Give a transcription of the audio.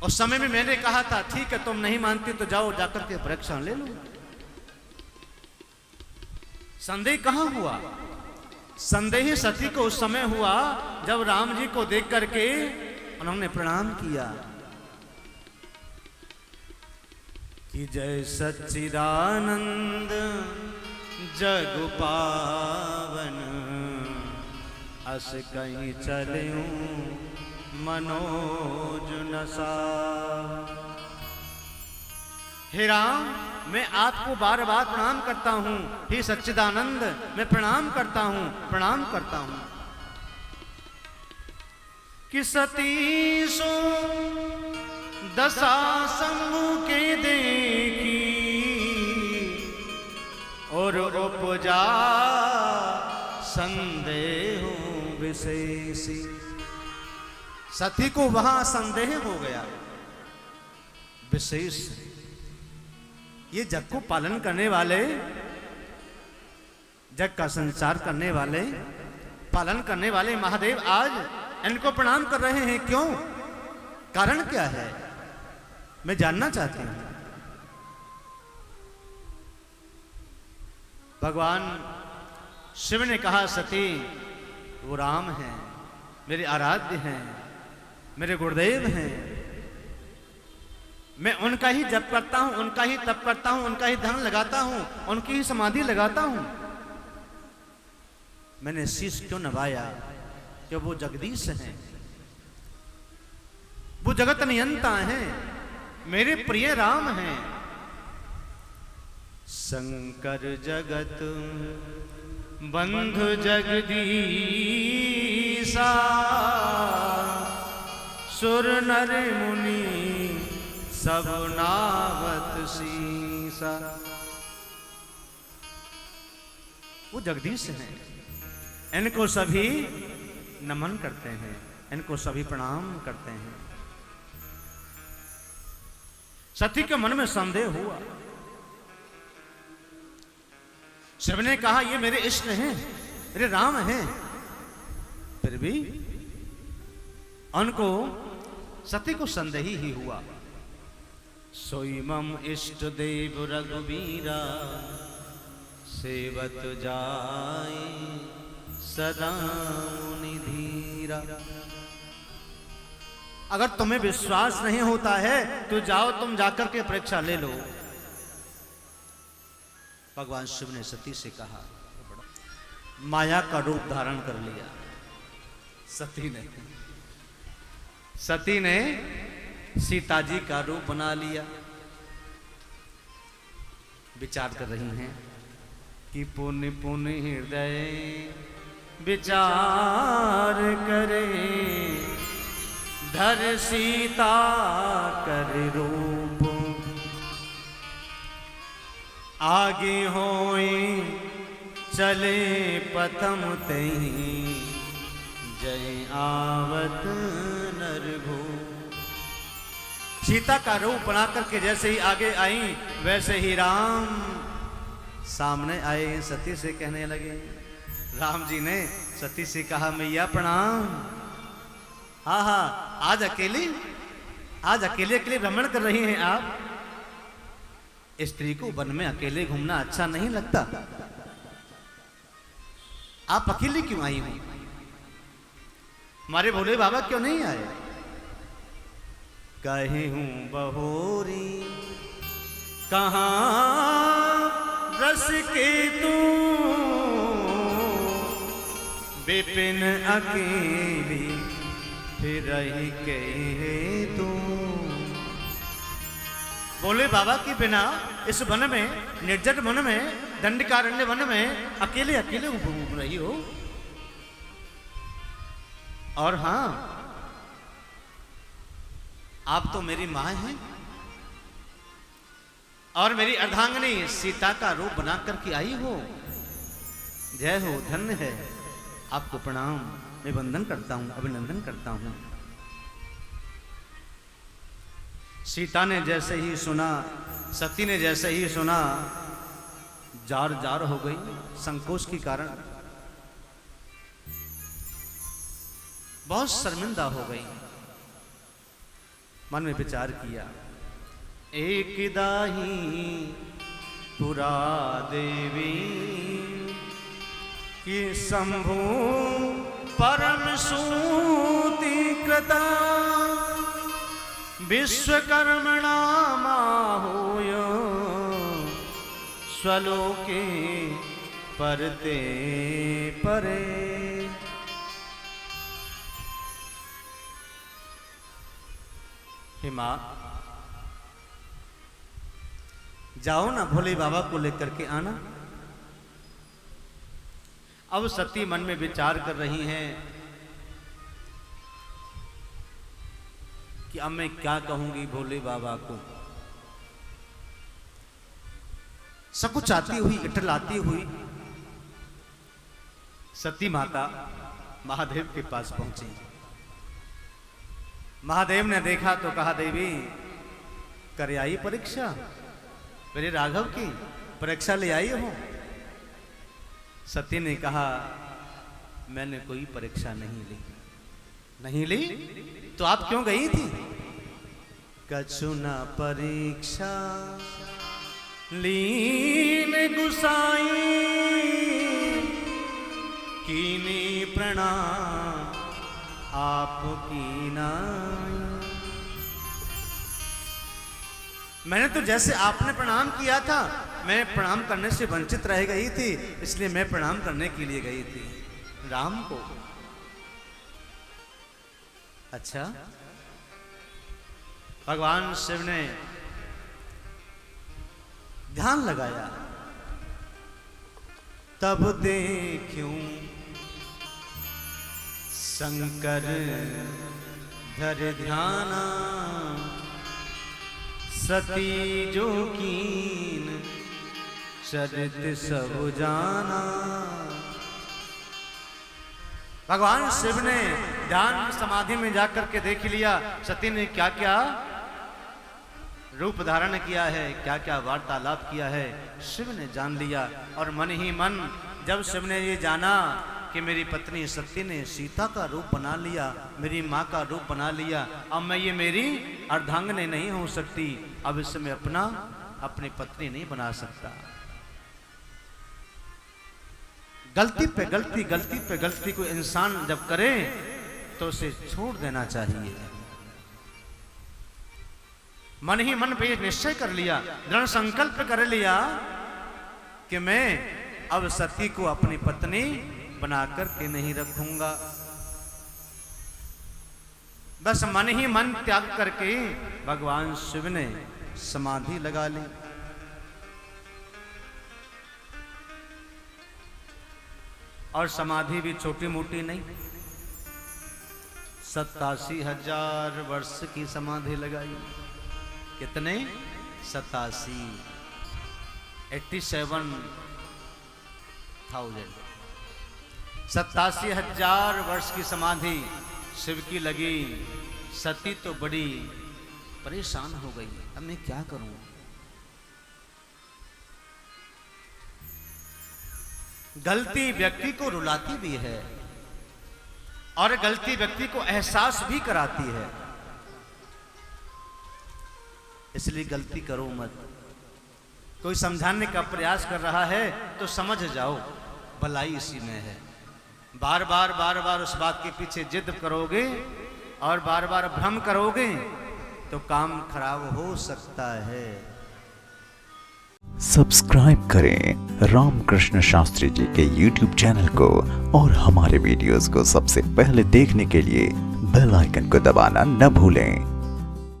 उस समय में मैंने कहा था ठीक है तुम नहीं मानती तो जाओ जाकर के परीक्षा ले लो। संदेह कहां हुआ? संदेह सती को उस समय हुआ जब राम जी को देख करके उन्होंने प्रणाम किया कि जय सच्चिदानंद जग पावन, अस कहीं चलूं मनोज नसा। हे राम, मैं आपको बार बार प्रणाम करता हूँ। हे सच्चिदानंद, मैं प्रणाम करता हूँ, प्रणाम करता हूँ। कि सती सो दशा समूह के देखी और उपजा संदेह विशेषी। सती को वहां संदेह हो गया विशेष। ये जग को पालन करने वाले, जग का संचार करने वाले, पालन करने वाले महादेव आज इनको प्रणाम कर रहे हैं। क्यों? कारण क्या है? मैं जानना चाहती हूं। भगवान शिव ने कहा सती वो राम हैं, मेरे आराध्य हैं, मेरे गुरुदेव हैं। मैं उनका ही जप करता हूं, उनका ही तप करता हूं, उनका ही ध्यान लगाता हूं, उनकी ही समाधि लगाता हूं। मैंने शीश क्यों नवाया? कि वो जगदीश हैं, वो जगत नियंता हैं, मेरे प्रिय राम हैं। शंकर जगत बंधु जगदीशा, सुर नर मुनि सब नावत सीसा। वो जगदीश हैं, इनको सभी नमन करते हैं, इनको सभी प्रणाम करते हैं। सती के मन में संदेह हुआ। शिव ने कहा ये मेरे इष्ट हैं, मेरे राम हैं। फिर भी उनको सती को संदेह ही हुआ। सोई मम इष्ट देव रघुवीरा, सेवत जाए सदा निधीरा। अगर तुम्हें विश्वास नहीं होता है तो जाओ तुम जाकर के परीक्षा ले लो। भगवान शिव ने सती से कहा, माया का रूप धारण कर लिया सती ने सीता जी का रूप बना लिया। विचार कर रही हैं कि पुण्य पुण्य हृदय विचार करे, धर सीता कर रूप, आगे होए चले प्रथम तही, जय आवत नरभू। सीता का रूप बना करके जैसे ही आगे आई वैसे ही राम सामने आए। सती से कहने लगे, राम जी ने सती से कहा, मैया प्रणाम। हाँ हाँ, आज अकेले अकेले भ्रमण कर रही हैं आप? स्त्री को वन में अकेले घूमना अच्छा नहीं लगता। आप अकेले क्यों आई हो? हमारे भोले बाबा क्यों नहीं आए? कहे हूं बहोरी कहां रस के तू, विपिन अकेली फिर रही के तू। बोले बाबा के बिना इस वन में, निर्जन वन में, दंडकारण्य वन में अकेले अकेले घूम रही हो। और हां, आप तो मेरी मां हैं और मेरी अर्धांगिनी सीता का रूप बना करके आई हो। जय हो, धन्य है। आपको प्रणाम, मैं वंदन करता हूं, अभिनंदन करता हूं। सीता ने जैसे ही सुना, सती ने जैसे ही सुना, जार जार हो गई संकोच के कारण, बहुत शर्मिंदा हो गई। मन में विचार किया, एक दाही पुरा देवी कि शंभु परम सूति कृता विश्वकर्मणा माहूय स्वलोके परते परे। हे मां, जाओ ना भोले बाबा को लेकर के आना। अब सती मन में विचार कर रही हैं कि अब मैं क्या कहूंगी भोले बाबा को। सकुचाती हुई, इटलाती हुई सती माता महादेव के पास पहुंची। महादेव ने देखा तो कहा, देवी करे आई परीक्षा, मेरे राघव की परीक्षा ले आई हो। सती ने कहा, मैंने कोई परीक्षा नहीं ली। नहीं ली तो आप क्यों गई थी? कछु न परीक्षा लीन गुसाई कीनी प्रणाम आपकी नाई। मैंने तो जैसे आपने प्रणाम किया था, मैं प्रणाम करने से वंचित रह गई थी, इसलिए मैं प्रणाम करने के लिए गई थी राम को। अच्छा, भगवान शिव ने ध्यान लगाया, तब देखूं शंकर धर ध्याना सती जो कीन चरित सब जाना। भगवान शिव ने ध्यान समाधि में जाकर के देख लिया सती ने क्या क्या रूप धारण किया है, क्या क्या वार्तालाप किया है, शिव ने जान लिया। और मन ही मन जब शिव ने ये जाना कि मेरी पत्नी सती ने सीता का रूप बना लिया, मेरी माँ का रूप बना लिया, अब मैं ये मेरी अर्धांगिनी नहीं हो सकती, अब इससे मैं अपनी पत्नी नहीं बना सकता। गलती पे गलती, गलती पे गलती को इंसान जब करे तो उसे छोड़ देना चाहिए। मन ही मन पे निश्चय कर लिया, दृढ़ संकल्प कर लिया कि मैं अब सती को अपनी पत्नी बनाकर के नहीं रखूंगा। बस मन ही मन त्याग करके भगवान शिव ने समाधि लगा ली। और समाधि भी छोटी मोटी नहीं, 87,000 वर्ष की समाधि लगाई। कितने? 87,000 87,000 वर्ष की समाधि शिव की लगी। सती तो बड़ी परेशान हो गई, अब मैं क्या करूं। गलती व्यक्ति को रुलाती भी है और गलती व्यक्ति को एहसास भी कराती है, इसलिए गलती करो मत। कोई समझाने का प्रयास कर रहा है तो समझ जाओ भलाई इसी में है। बार बार उस बात के पीछे जिद करोगे और बार बार भ्रम करोगे तो काम खराब हो सकता है। सब्सक्राइब करें रामकृष्ण शास्त्री जी के YouTube चैनल को और हमारे वीडियोस को सबसे पहले देखने के लिए बेल आइकन को दबाना न भूलें।